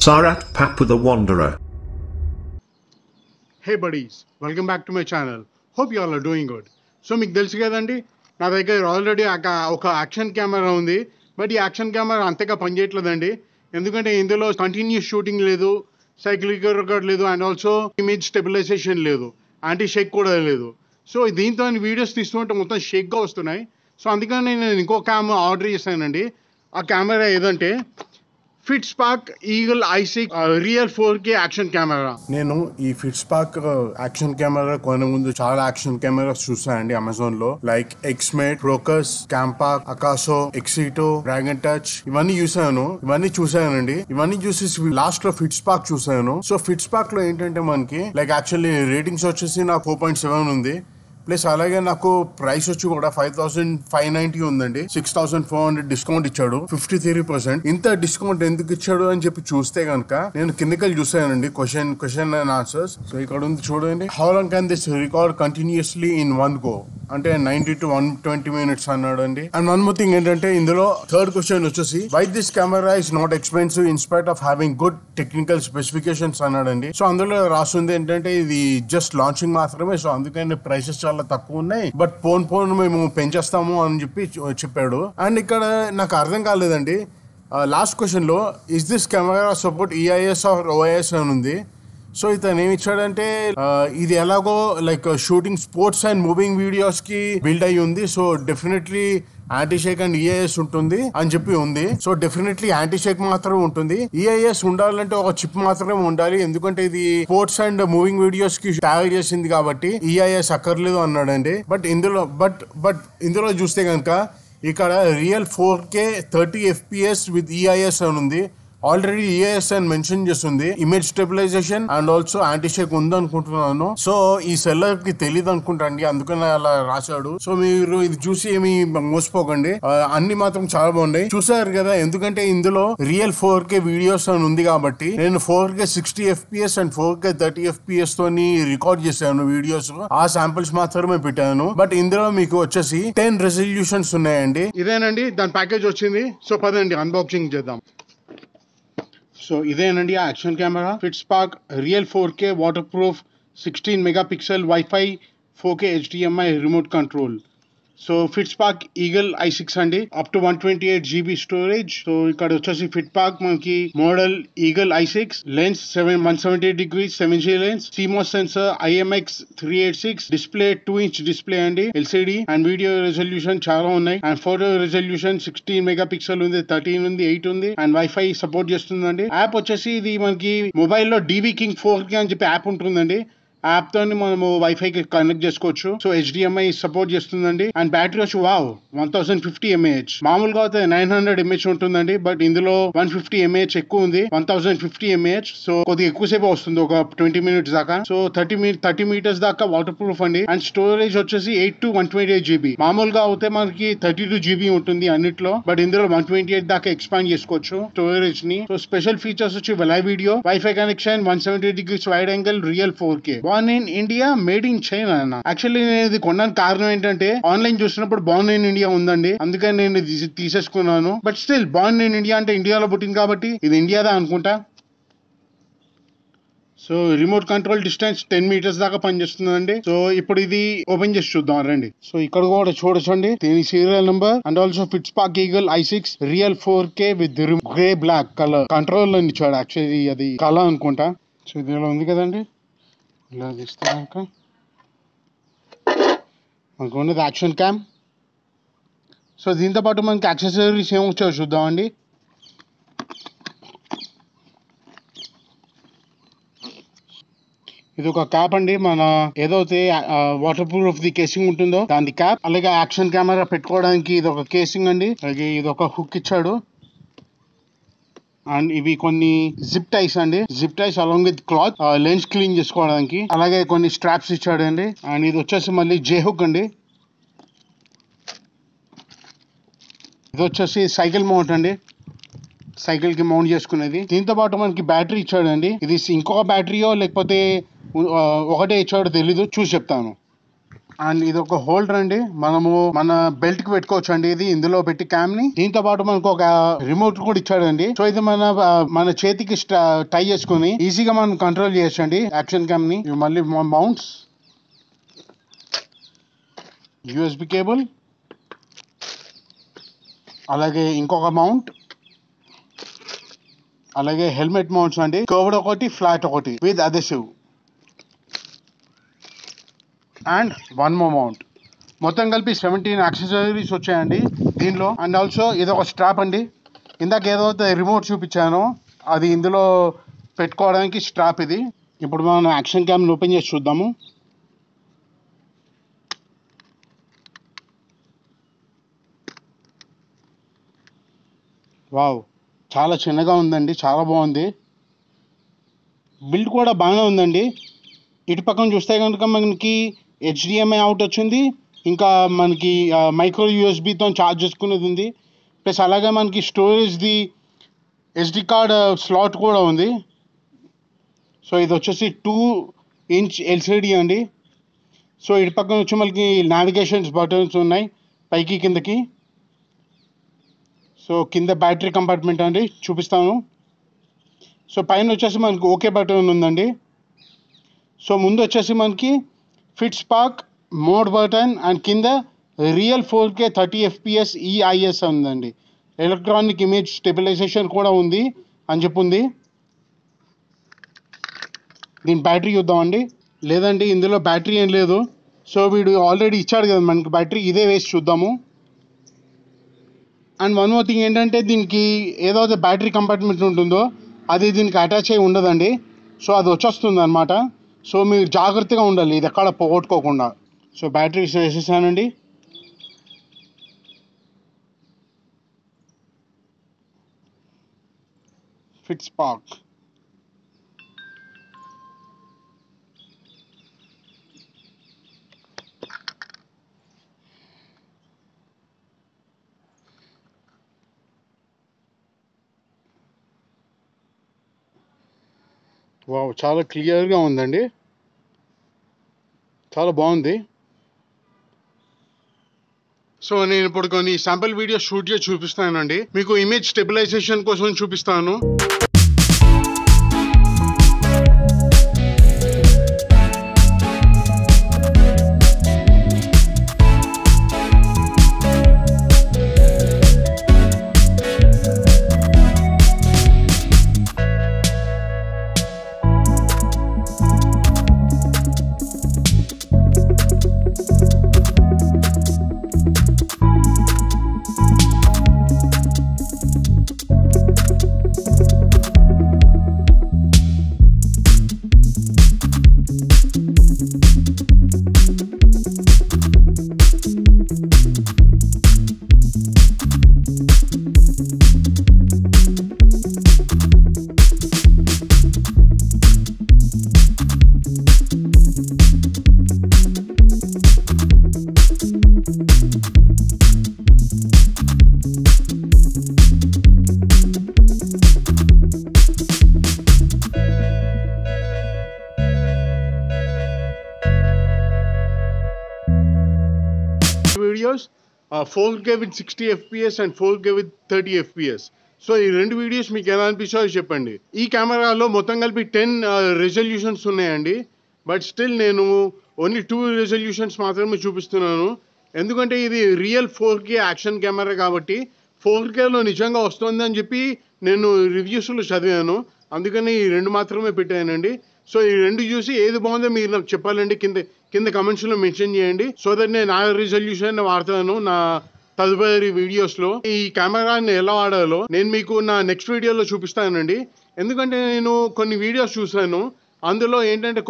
Sarat Papu the Wanderer. Hey buddies, welcome back to my channel. Hope you all are doing good. So మీకు తెలుసు కదండి, నా దగ్గర already ఒక action camera ఉంది. బట్ ఈ యాక్షన్ కెమెరా అంతగా పనిచేయట్లేదండి. ఎందుకంటే ఇందులో కంటిన్యూస్ షూటింగ్ లేదు, సైక్లికల్ రికార్డ్ లేదు, అండ్ ఆల్సో ఇమేజ్ స్టెబిలైజేషన్ లేదు, యాంటీ షేక్ కూడా లేదు. సో దీంతో వీడియోస్ తీస్తుంటే మొత్తం షేక్గా వస్తున్నాయి. సో అందుకని నేను ఇంకో కెమెరా ఆర్డర్ చేశానండి. ఆ కెమెరా ఏదంటే Fitspark Eagle i6 real 4K action camera. నేను ఈ ఫిట్స్పార్క్ యాక్షన్ కెమెరా కొనే ముందు చాలా యాక్షన్ కెమెరాస్ చూసానండి అమెజాన్ లో. లైక్ ఎక్స్మేట్, ఫోకస్, క్యాంపాక్, అకాసో, ఎక్సిటో, డ్రాగన్ టచ్ ఇవన్నీ చూసానండి. ఇవన్నీ చూసి లాస్ట్ లో ఫిట్స్పార్క్ చూసాను. సో ఫిట్స్పార్క్ లో ఏంటంటే మనకి లైక్ యాక్చువల్లీ రేటింగ్స్ వచ్చేసి నాకు 4.7 ఉంది. ప్లస్ అలాగే నాకు ప్రైస్ వచ్చి కూడా 5,590 ఉందండి. 6,400 డిస్కౌంట్ ఇచ్చాడు, 53%. ఇంత డిస్కౌంట్ ఎందుకు ఇచ్చాడు అని చెప్పి చూస్తే కనుక నేను కిందకెళ్ళి చూసానండి క్వశ్చన్ అండ్ ఆన్సర్స్. సో ఇక్కడ ఉంది చూడండి. How long can this record continuously in one go అంటే 90 to 120 minutes అన్నాడు అండి. అండ్ వన్ మోర్ థింగ్ ఏంటంటే ఇందులో థర్డ్ క్వశ్చన్ వచ్చేసి why this camera is not expensive in spite of having good technical specifications అన్నాడండి. సో అందులో రాస్తుంది ఏంటంటే ఇది జస్ట్ లాంచింగ్ మాత్రమే, సో అందుకని ప్రైసెస్ చాలా తక్కువ ఉన్నాయి, బట్ పోన్ మేము పెంచేస్తాము అని చెప్పాడు. అండ్ ఇక్కడ నాకు అర్థం కాలేదండి, లాస్ట్ క్వశ్చన్ లో is this camera support EIS or OIS అని ఉంది. సో ఇతను ఏమి ఇచ్చాడంటే ఇది ఎలాగో like shooting sports and moving videos కి బిల్డ్ అయ్యి ఉంది. So definitely anti shake and EIS ఉంటుంది అని చెప్పి ఉంది. సో డెఫినెట్లీ యాంటీ షేక్ మాత్రమే ఉంటుంది. ఈఐఎస్ ఉండాలంటే ఒక చిప్ మాత్రమే ఉండాలి, ఎందుకంటే ఇది స్పోర్ట్స్ అండ్ మూవింగ్ వీడియోస్ కి ట్యాగ్ చేసింది కాబట్టి ఈఐఎస్ అక్కర్లేదు అన్నాడండి. బట్ ఇందులో చూస్తే కనుక ఇక్కడ real 4K 30 FPS with EIS అని ఉంది. ఆల్రెడీ ఈఐఎస్ అని మెన్షన్ చేస్తుంది. Image stabilisation and also anti shake ఉంది అనుకుంటున్నాను. సో ఈ సెల్లర్ కి తెలియదు అనుకుంటాండి, అందుకని అలా రాశాడు. సో మీరు ఇది చూసి ఏమి మోసపోకండి, అన్ని మాత్రం చాలా బాగున్నాయి. చూసారు కదా, ఎందుకంటే ఇందులో రియల్ 4K వీడియోస్ అని ఉంది కాబట్టి నేను 4K 60 FPS and 4K 30 FPS తోని రికార్డ్ చేశాను వీడియోస్. ఆ శాంపిల్స్ మాత్రమే పెట్టాను. బట్ ఇందులో మీకు వచ్చేసి 10 రెజల్యూషన్స్ ఉన్నాయండి. ఇదేనండి దాని ప్యాకేజ్ వచ్చింది. సో పదండి అన్బాక్సింగ్ చేద్దాం. సో ఇదేనండి ఆ action camera Fitspark real 4K waterproof 16 megapixel WiFi 4K HDMI remote control. So Fitspark Eagle i6 అండి, up to 128 GB storage. So ఇక్కడ వచ్చేసి ఫిట్స్పార్క్ మనకి model Eagle i6, lens 170 degrees 7G lens, CMOS sensor IMX 386, display 2-inch display అండి, LCD. And video resolution చాలా ఉన్నాయి. And photo resolution 16 megapixel ఉంది, 13 ఉంది, 8 ఉంది. అండ్ వైఫై సపోర్ట్ చేస్తుందండి. యాప్ వచ్చేసి ఇది మనకి మొబైల్లో DV King 4K అని చెప్పి యాప్ ఉంటుందండి. యాప్ తోని మనము వైఫై కి కనెక్ట్ చేసుకోవచ్చు. సో HDMI సపోర్ట్ చేస్తుందండి. అండ్ బ్యాటరీ వచ్చి 1050 mAh. మామూలుగా అయితే 900 mAh ఉంటుందండి, బట్ ఇందులో 150 mAh ఎక్కువ ఉంది, 1050 mAh. సో కొద్దిగా ఎక్కువసేపు వస్తుంది, ఒక 20 minutes దాకా. సో 30 meters దాకా వాటర్ ప్రూఫ్ అండి. అండ్ స్టోరేజ్ వచ్చేసి 8 to 128 GB. మామూలుగా అయితే మనకి 32 GB ఉంటుంది అన్నిట్లో, బట్ ఇందులో 128 దాకా ఎక్స్పాండ్ చేసుకోవచ్చు స్టోరేజ్ ని. సో స్పెషల్ ఫీచర్స్ వచ్చి live video, wifi connection, 170 degrees wide angle, real 4K. Born in India, made in China అన్న. యాక్చువల్లీ నేను ఇది కొనడానికి కారణం ఏంటంటే ఆన్లైన్ చూసినప్పుడు బార్న్ ఇన్ ఇండియా ఉందండి, అందుకని నేను ఇది తీసేసుకున్నాను. But still born in India అంటే ఇండియాలో పుట్టింది కాబట్టి ఇది ఇండియాదా అనుకుంటా. So remote control distance 10 meters దాకా పనిచేస్తుందండి. సో ఇప్పుడు ఇది ఓపెన్ చేసి చూద్దాం రండి. సో ఇక్కడ కూడా చూడొచ్చండి దీని serial number. And also Fitspark Eagle i6 real 4K with grey black colour control అని ఇచ్చాడు. యాక్చువల్లీ అది కలర్ అనుకుంటా. సో ఇదిలో ఉంది కదండి, ఇలా తీస్తే కనుక మనకు ఉన్నది యాక్షన్ క్యామ్. సో దీంతో పాటు మనకి యాక్సెసరీస్ ఏమొచ్చాయో చూద్దామండి. ఇది ఒక క్యాప్ అండి, మన ఏదైతే వాటర్ ప్రూఫ్ ది కేసింగ్ ఉంటుందో దాని క్యాప్. అలాగే యాక్షన్ కెమెరా పెట్టుకోవడానికి ఇది ఒక కేసింగ్ అండి. అలాగే ఇది ఒక హుక్ ఇచ్చాడు. అండ్ ఇవి కొన్ని జిప్ టైస్ అండి, zip ties along with cloth, lens clean చేసుకోవడానికి. అలాగే కొన్ని స్ట్రాప్స్ ఇచ్చాడు అండి. అండ్ ఇది వచ్చేసి మళ్ళీ జే హుక్ అండి. ఇది వచ్చేసి సైకిల్ మౌంట్ అండి, సైకిల్ కి మౌంట్ చేసుకునేది. దీంతో పాటు మనకి బ్యాటరీ ఇచ్చాడండి. ఇది ఇంకొక బ్యాటరీయో లేకపోతే ఒకటే ఇచ్చాడో తెలీదు, చూసి చెప్తాను. అండ్ ఇది ఒక హోల్డర్ అండి, మనము మన బెల్ట్ కి పెట్టుకోవచ్చు అండి. ఇది ఇందులో పెట్టి క్యామ్ ని, దీంతో పాటు మనకు ఒక రిమోట్ కూడా ఇచ్చాడండి. సో ఇది మన చేతికి టై చేసుకుని ఈజీగా మనం కంట్రోల్ చేయొచ్చు అండి యాక్షన్ క్యామ్ ని. మళ్ళీ మౌంట్స్, యూఎస్బి కేబుల్, అలాగే ఇంకొక మౌంట్, అలాగే హెల్మెట్ మౌంట్స్ అండి, కర్వ్డ్ ఒకటి, ఫ్లాట్ ఒకటి with adhesive, and one more mount. మొత్తం కలిపి 17 యాక్సెసరీస్ వచ్చాయండి దీనిలో. అండ్ ఆల్సో ఇది ఒక స్ట్రాప్ అండి, ఇందాక ఏదైతే రిమోట్ చూపించానో అది ఇందులో పెట్టుకోవడానికి స్ట్రాప్ ఇది. ఇప్పుడు మనం యాక్షన్ క్యామ్ ఓపెన్ చేసి చూద్దాము. వావ్, చాలా చిన్నగా ఉందండి, చాలా బాగుంది. బిల్డ్ కూడా బాగానే ఉందండి. ఇటు పక్కన చూస్తే కనుక మనకి HDMI అవుట్ వచ్చింది, ఇంకా మనకి మైక్రో యూఎస్బితో ఛార్జ్ చేసుకునేది ఉంది. ప్లస్ అలాగే మనకి స్టోరేజ్ది SD కార్డ్ స్లాట్ కూడా ఉంది. సో ఇది వచ్చేసి 2 ఇంచ్ LCD అండి. సో ఇటు పక్కన వచ్చి మనకి నావిగేషన్స్ బటన్స్ ఉన్నాయి పైకి కిందకి. సో కింద బ్యాటరీ కంపార్ట్మెంట్ అండి, చూపిస్తాను. సో పైన వచ్చేసి మనకి ఓకే బటన్ ఉందండి. సో ముందు వచ్చేసి మనకి fit spark mode button and కింద రియల్ 4K 30 FPS EIS ఉందండి. ఎలక్ట్రానిక్ ఇమేజ్ స్టెబిలైజేషన్ కూడా ఉంది అని చెప్పుంది. దీని బ్యాటరీ చూద్దామండి. లేదండి ఇందులో బ్యాటరీ ఏం లేదు. సో వీడు ఆల్రెడీ ఇచ్చాడు కదా మనకి బ్యాటరీ, ఇదే వేసి చూద్దాము. అండ్ వన్ మోర్ థింగ్ ఏంటంటే దీనికి ఏదైతే బ్యాటరీ కంపార్ట్మెంట్ ఉంటుందో అది దీనికి అటాచ్ అయి ఉండదండి. సో అది వచ్చేస్తుంది అనమాట. సో మీరు జాగ్రత్తగా ఉండాలి ఇది ఎక్కడ పోగొట్టుకోకుండా. సో బ్యాటరీస్ వేసేసానండి. ఫిట్ స్పార్క్, వావ్, చాలా క్లియర్గా ఉందండి, చాలా బాగుంది. సో నేను ఇప్పుడు కొన్ని శాంపుల్ వీడియో షూట్ చేసి చూపిస్తానండి. మీకు ఇమేజ్ స్టెబిలైజేషన్ కోసం చూపిస్తాను. Videos 4K with 60 FPS and 4K with 30 FPS. So ఈ రెండు వీడియోస్ మీకు ఎలా అనిపించాయో చెప్పండి. ఈ కెమెరాలో మొత్తం కలిపి 10 రెజల్యూషన్స్ ఉన్నాయండి. బట్ స్టిల్ నేను ఓన్లీ 2 రెజల్యూషన్స్ మాత్రమే చూపిస్తున్నాను. ఎందుకంటే ఇది రియల్ 4K యాక్షన్ కెమెరా కాబట్టి 4Kలో నిజంగా వస్తుంది అని చెప్పి నేను రివ్యూస్లో చదివాను. అందుకని ఈ రెండు మాత్రమే పెట్టానండి. సో ఈ రెండు చూసి ఏది బాగుందో మీరు నాకు చెప్పాలండి, కింద కమెంట్స్లో మెన్షన్ చేయండి. సో దట్ నేను ఆ రిజల్యూషన్ వాడతాను నా తదుపరి వీడియోస్లో. ఈ కెమెరాని ఎలా వాడాలో నేను మీకు నా నెక్స్ట్ వీడియోలో చూపిస్తానండి. ఎందుకంటే నేను కొన్ని వీడియోస్ చూసాను, అందులో ఏంటంటే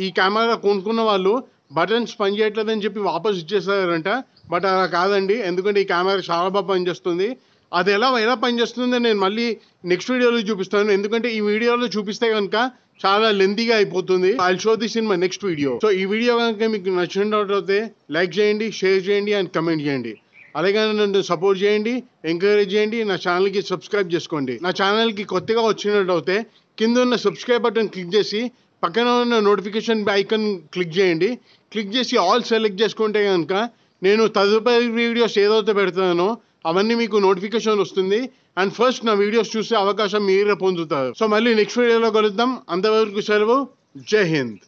ఈ కెమెరా కొనుక్కున్న వాళ్ళు బటన్స్ పనిచేయట్లేదని చెప్పి వాపస్ ఇచ్చేసారంట. బట్ అలా కాదండి, ఎందుకంటే ఈ కెమెరా చాలా బాగా పనిచేస్తుంది. అది ఎలా పనిచేస్తుందో నేను మళ్ళీ నెక్స్ట్ వీడియోలో చూపిస్తాను. ఎందుకంటే ఈ వీడియోలో చూపిస్తే కనుక చాలా లెంతీగా అయిపోతుంది. I show this in my next video. So ఈ వీడియో కనుక మీకు నచ్చినట్లయితే లైక్ చేయండి, షేర్ చేయండి అండ్ కమెంట్ చేయండి. అలాగే నన్ను సపోర్ట్ చేయండి, ఎంకరేజ్ చేయండి. నా ఛానల్కి సబ్స్క్రైబ్ చేసుకోండి. నా ఛానల్కి కొత్తగా వచ్చినట్లయితే కింద ఉన్న సబ్స్క్రైబ్ బటన్ క్లిక్ చేసి పక్కన ఉన్న నోటిఫికేషన్ ఐకాన్ క్లిక్ చేయండి. క్లిక్ చేసి ఆల్ సెలెక్ట్ చేసుకుంటే కనుక నేను తదుపరి వీడియోస్ ఏదైతే పెడతానో అవన్నీ మీకు నోటిఫికేషన్ వస్తుంది అండ్ ఫస్ట్ నా వీడియోస్ చూసే అవకాశం మీరే పొందుతారు. సో మళ్ళీ నెక్స్ట్ వీడియోలో కలుద్దాం. అంతవరకు సెలవు. జై హింద్.